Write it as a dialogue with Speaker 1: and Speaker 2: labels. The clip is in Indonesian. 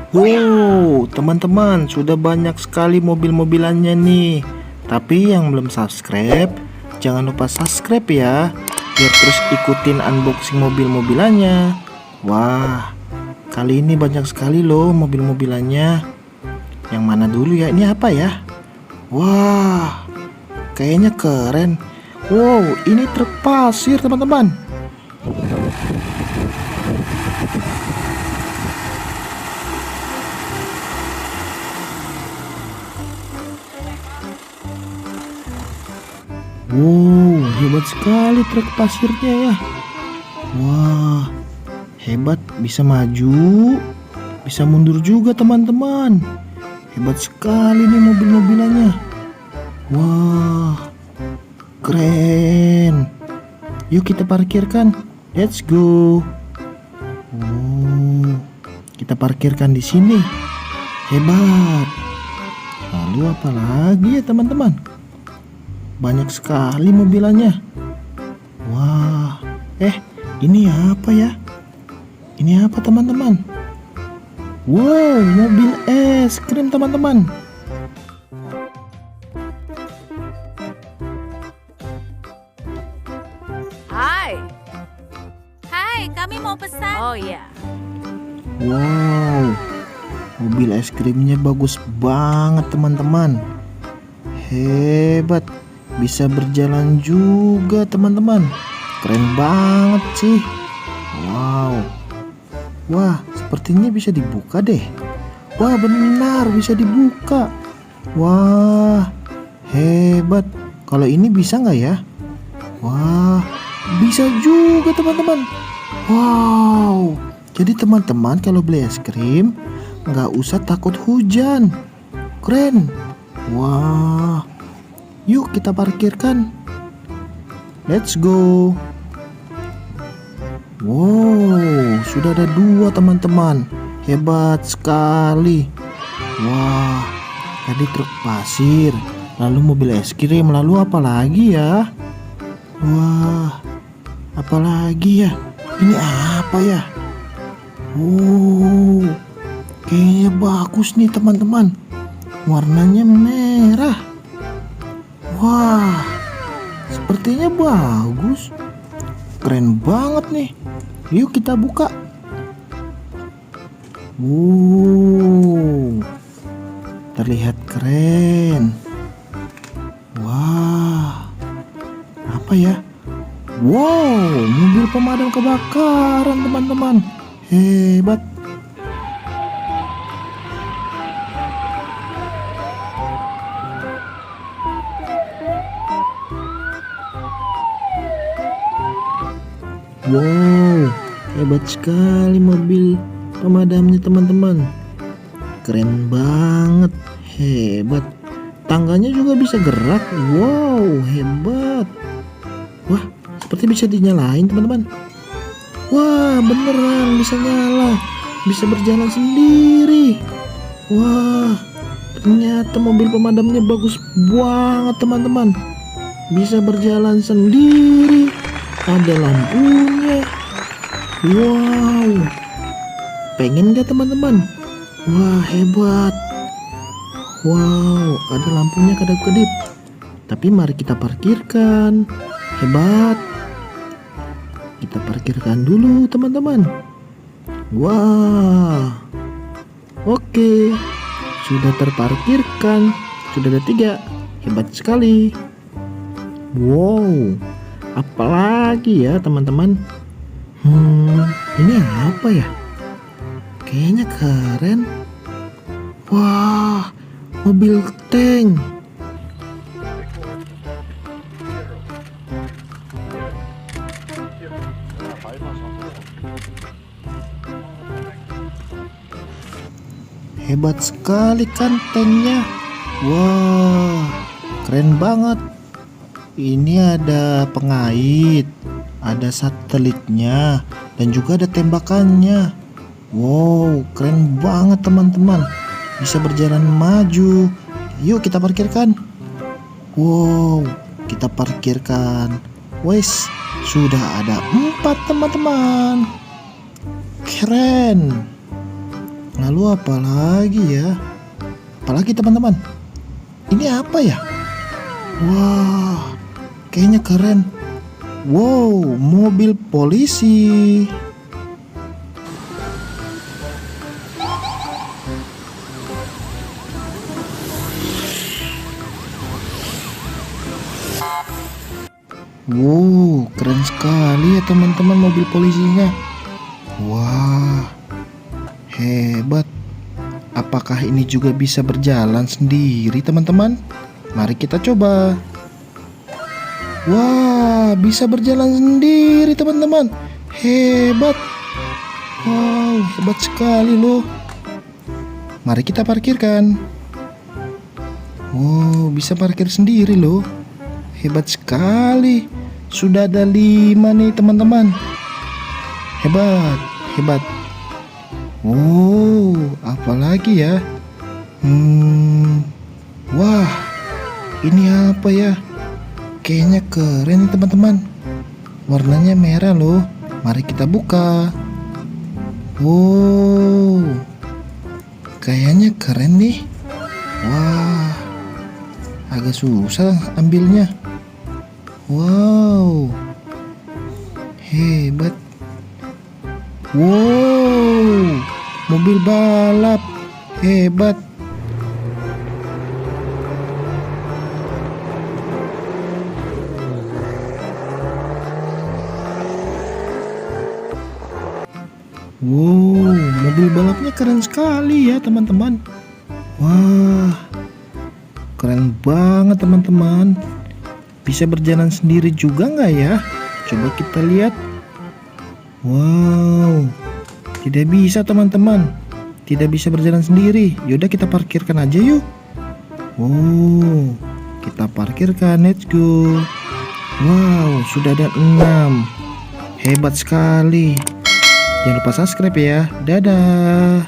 Speaker 1: Wow, teman-teman, sudah banyak sekali mobil-mobilannya nih. Tapi yang belum subscribe, jangan lupa subscribe ya, biar terus ikutin unboxing mobil-mobilannya. Wah, kali ini banyak sekali loh mobil-mobilannya. Yang mana dulu ya? Ini apa ya? Wah, kayaknya keren. Wow, ini truk pasir, teman-teman. Wow, hebat sekali truk pasirnya ya. Wah, hebat, bisa maju, bisa mundur juga teman-teman. Hebat sekali nih mobil-mobilannya. Wah, keren. Yuk kita parkirkan. Let's go. Oh, kita parkirkan di sini. Hebat. Lalu apa lagi ya teman-teman? Banyak sekali mobilannya. Wah, ini apa ya? Ini apa teman-teman? Wow, mobil es krim teman-teman.
Speaker 2: Hai. Hai, kami mau pesan. Oh iya.
Speaker 1: Wow, mobil es krimnya bagus banget teman-teman. Hebat, bisa berjalan juga teman-teman. Keren banget sih. Wow. Wah, sepertinya bisa dibuka deh. Wah, benar bisa dibuka. Wah, hebat. Kalau ini bisa nggak ya? Wah, bisa juga teman-teman. Wow, jadi teman-teman kalau beli es krim nggak usah takut hujan. Keren. Wah, yuk kita parkirkan. Let's go. Wow, sudah ada 2 teman-teman. Hebat sekali. Wah, tadi truk pasir, lalu mobil es krim, lalu apa lagi ya? Wah, apa lagi ya? Ini apa ya? Oh, kayaknya bagus nih teman-teman. Warnanya merah. Wah, sepertinya bagus. Keren banget nih. Yuk kita buka. Wow, terlihat keren. Wah, apa ya? Wow, mobil pemadam kebakaran teman-teman. Hebat. Wow, hebat sekali mobil pemadamnya teman-teman. Keren banget, hebat. Tangganya juga bisa gerak. Wow, hebat. Wah, seperti bisa dinyalain teman-teman. Wah, beneran bisa nyala. Bisa berjalan sendiri. Wah, ternyata mobil pemadamnya bagus banget teman-teman. Bisa berjalan sendiri. Ada lampunya. Wow, pengen gak teman-teman? Wah, hebat. Wow, ada lampunya kedap-kedip. Tapi mari kita parkirkan. Hebat. Kita parkirkan dulu teman-teman. Wah, oke, sudah terparkirkan. Sudah ada 3. Hebat sekali. Wow, apalagi ya teman-teman? Ini apa ya? Kayaknya keren. Wah, mobil tank. Hebat sekali kan tanknya. Wah, keren banget. Ini ada pengait, ada satelitnya, dan juga ada tembakannya. Wow, keren banget teman-teman. Bisa berjalan maju. Yuk kita parkirkan. Wow, kita parkirkan. Wes, sudah ada 4 teman-teman. Keren. Lalu apa lagi ya? Apalagi teman-teman? Ini apa ya? Wah, kayaknya keren. Wow, mobil polisi. Wow, keren sekali ya teman-teman mobil polisinya. Wah, hebat. Apakah ini juga bisa berjalan sendiri teman-teman? Mari kita coba. Wah, bisa berjalan sendiri teman-teman. Hebat. Wow, hebat sekali loh. Mari kita parkirkan. Wow, bisa parkir sendiri loh. Hebat sekali. Sudah ada 5 nih teman-teman. Hebat, hebat. Oh, apalagi ya? Wah, ini apa ya? Kayaknya keren nih teman-teman. Warnanya merah loh. Mari kita buka. Wow, kayaknya keren nih. Wah, agak susah ambilnya. Wow, hebat. Wow, mobil balap. Hebat. Wow, mobil balapnya keren sekali ya teman-teman. Wah, keren banget teman-teman. Bisa berjalan sendiri juga nggak ya? Coba kita lihat. Wow, tidak bisa teman-teman. Tidak bisa berjalan sendiri. Yaudah kita parkirkan aja yuk. Wow, kita parkirkan. Let's go. Wow, sudah ada 6. Hebat sekali. Jangan lupa subscribe ya. Dadah.